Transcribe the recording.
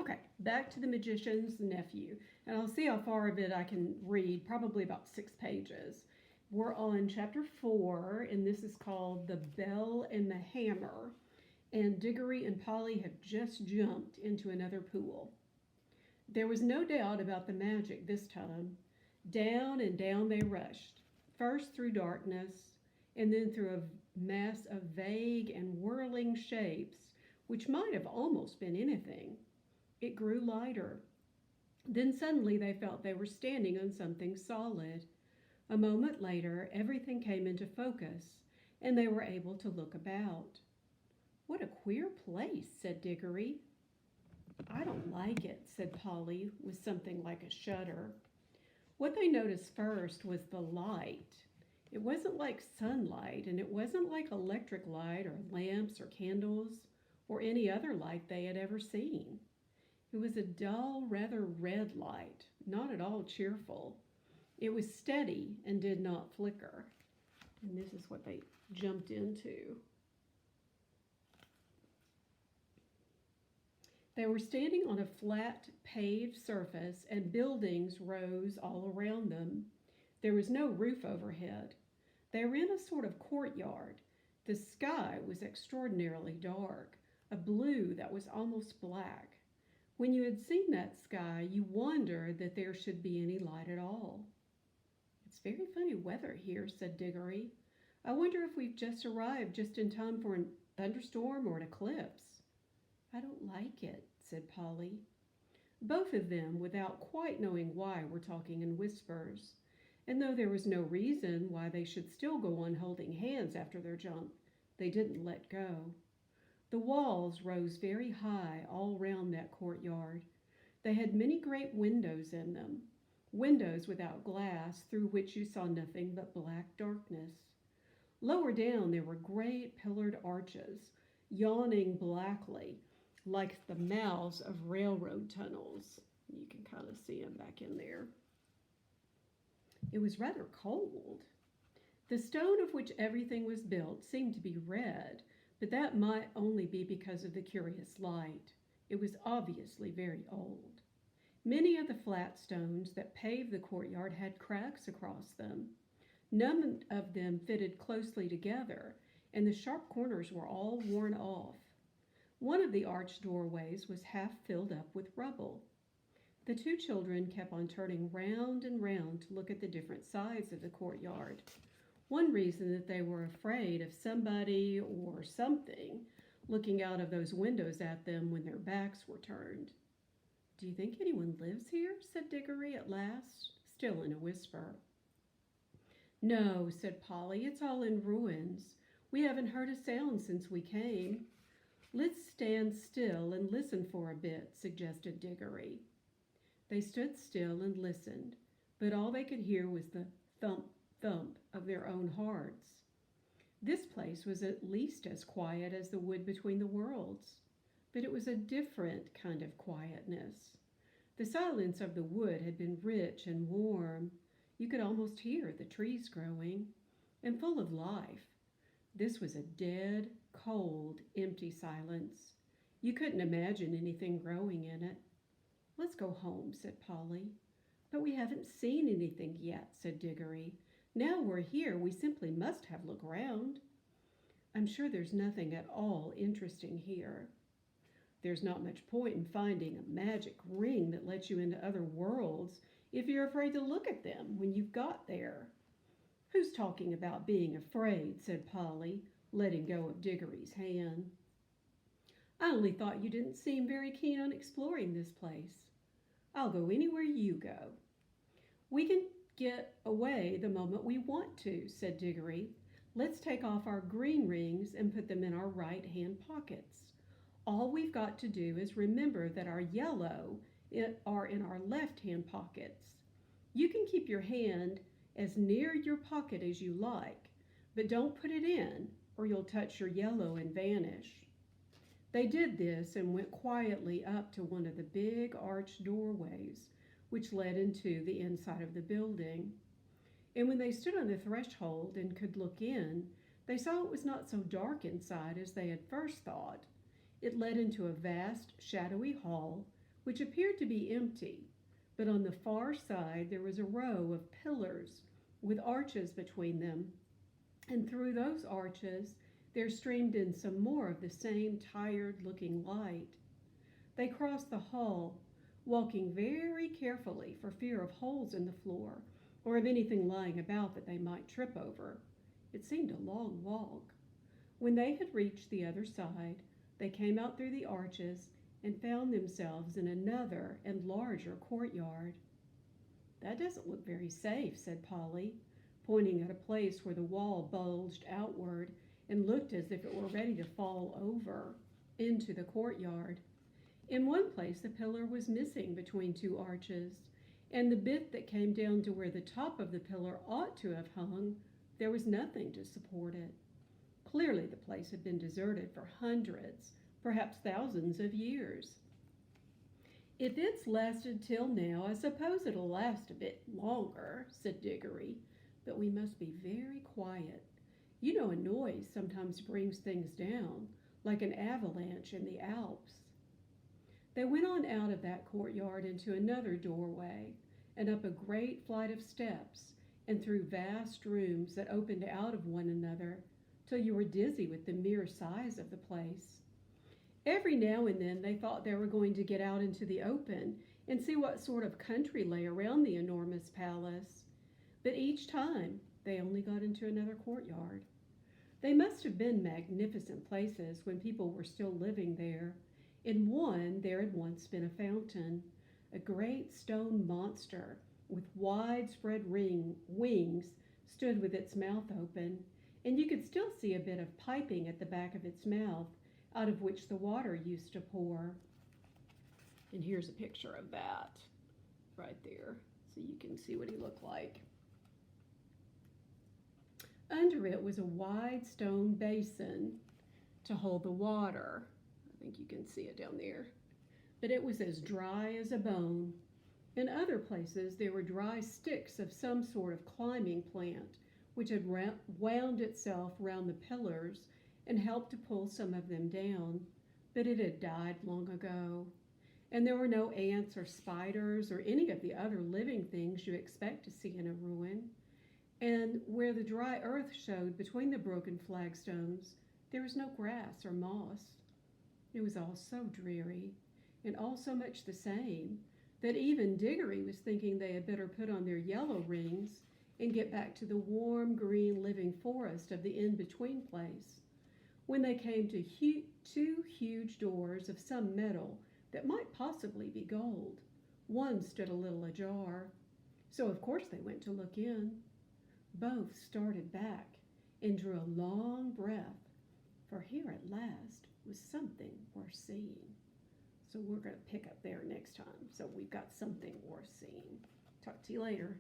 Okay, back to the magician's nephew. And I'll see how far of it I can read, probably about 6 pages. We're on chapter 4, and this is called The Bell and the Hammer. And Diggory and Polly have just jumped into another pool. There was no doubt about the magic this time. Down and down they rushed, first through darkness, and then through a mass of vague and whirling shapes, which might have almost been anything. It grew lighter. Then suddenly they felt they were standing on something solid. A moment later, everything came into focus, and they were able to look about. "What a queer place," said Diggory. "I don't like it," said Polly, with something like a shudder. What they noticed first was the light. It wasn't like sunlight, and it wasn't like electric light or lamps or candles or any other light they had ever seen. It was a dull, rather red light, not at all cheerful. It was steady and did not flicker. And this is what they jumped into. They were standing on a flat, paved surface, and buildings rose all around them. There was no roof overhead. They were in a sort of courtyard. The sky was extraordinarily dark, a blue that was almost black. When you had seen that sky, you wondered that there should be any light at all. "It's very funny weather here," said Diggory. "I wonder if we've just arrived just in time for a thunderstorm or an eclipse." "I don't like it," said Polly. Both of them, without quite knowing why, were talking in whispers. And though there was no reason why they should still go on holding hands after their jump, they didn't let go. The walls rose very high all round that courtyard. They had many great windows in them, windows without glass through which you saw nothing but black darkness. Lower down there were great pillared arches, yawning blackly like the mouths of railroad tunnels. You can kind of see them back in there. It was rather cold. The stone of which everything was built seemed to be red, but that might only be because of the curious light. It was obviously very old. Many of the flat stones that paved the courtyard had cracks across them. None of them fitted closely together, and the sharp corners were all worn off. One of the arched doorways was half filled up with rubble. The two children kept on turning round and round to look at the different sides of the courtyard. One reason that they were afraid of somebody or something looking out of those windows at them when their backs were turned. "Do you think anyone lives here?" said Diggory at last, still in a whisper. "No," said Polly, "it's all in ruins. We haven't heard a sound since we came." "Let's stand still and listen for a bit," suggested Diggory. They stood still and listened, but all they could hear was the thump, thump of their own hearts. This place was at least as quiet as the wood between the worlds, but it was a different kind of quietness. The silence of the wood had been rich and warm. You could almost hear the trees growing, and full of life. This was a dead, cold, empty silence. You couldn't imagine anything growing in it. "Let's go home," said Polly. "But we haven't seen anything yet," said Diggory. "Now we're here, we simply must have a look round." "I'm sure there's nothing at all interesting here." "There's not much point in finding a magic ring that lets you into other worlds if you're afraid to look at them when you've got there." "Who's talking about being afraid?" said Polly, letting go of Diggory's hand. "I only thought you didn't seem very keen on exploring this place." "I'll go anywhere you go." "We can get away the moment we want to," said Diggory. "Let's take off our green rings and put them in our right-hand pockets. All we've got to do is remember that our yellow are in our left-hand pockets. You can keep your hand as near your pocket as you like, but don't put it in or you'll touch your yellow and vanish." They did this and went quietly up to one of the big arched doorways which led into the inside of the building. And when they stood on the threshold and could look in, they saw it was not so dark inside as they had first thought. It led into a vast, shadowy hall which appeared to be empty, but on the far side there was a row of pillars with arches between them, and through those arches there streamed in some more of the same tired-looking light. They crossed the hall, walking very carefully for fear of holes in the floor or of anything lying about that they might trip over. It seemed a long walk. When they had reached the other side, they came out through the arches and found themselves in another and larger courtyard. "That doesn't look very safe," said Polly, pointing at a place where the wall bulged outward and looked as if it were ready to fall over into the courtyard. In one place, the pillar was missing between two arches, and the bit that came down to where the top of the pillar ought to have hung, there was nothing to support it. Clearly, the place had been deserted for hundreds, perhaps thousands of years. "If it's lasted till now, I suppose it'll last a bit longer," said Diggory, "but we must be very quiet. You know a noise sometimes brings things down, like an avalanche in the Alps." They went on out of that courtyard into another doorway, and up a great flight of steps, and through vast rooms that opened out of one another, till you were dizzy with the mere size of the place. Every now and then they thought they were going to get out into the open and see what sort of country lay around the enormous palace, but each time they only got into another courtyard. They must have been magnificent places when people were still living there. In one there had once been a fountain, a great stone monster with widespread wings stood with its mouth open, and you could still see a bit of piping at the back of its mouth, out of which the water used to pour. And here's a picture of that right there, so you can see what he looked like. Under it was a wide stone basin to hold the water. I think you can see it down there. But it was as dry as a bone. In other places there were dry sticks of some sort of climbing plant, which had wound itself round the pillars and helped to pull some of them down, but it had died long ago. And there were no ants or spiders or any of the other living things you expect to see in a ruin. And where the dry earth showed between the broken flagstones, there was no grass or moss. It was all so dreary, and all so much the same, that even Diggory was thinking they had better put on their yellow rings and get back to the warm, green, living forest of the in-between place, when they came to two huge doors of some metal that might possibly be gold. One stood a little ajar, so of course they went to look in. Both started back and drew a long breath, for here at last was something worth seeing. So we're going to pick up there next time. So we've got something worth seeing. Talk to you later.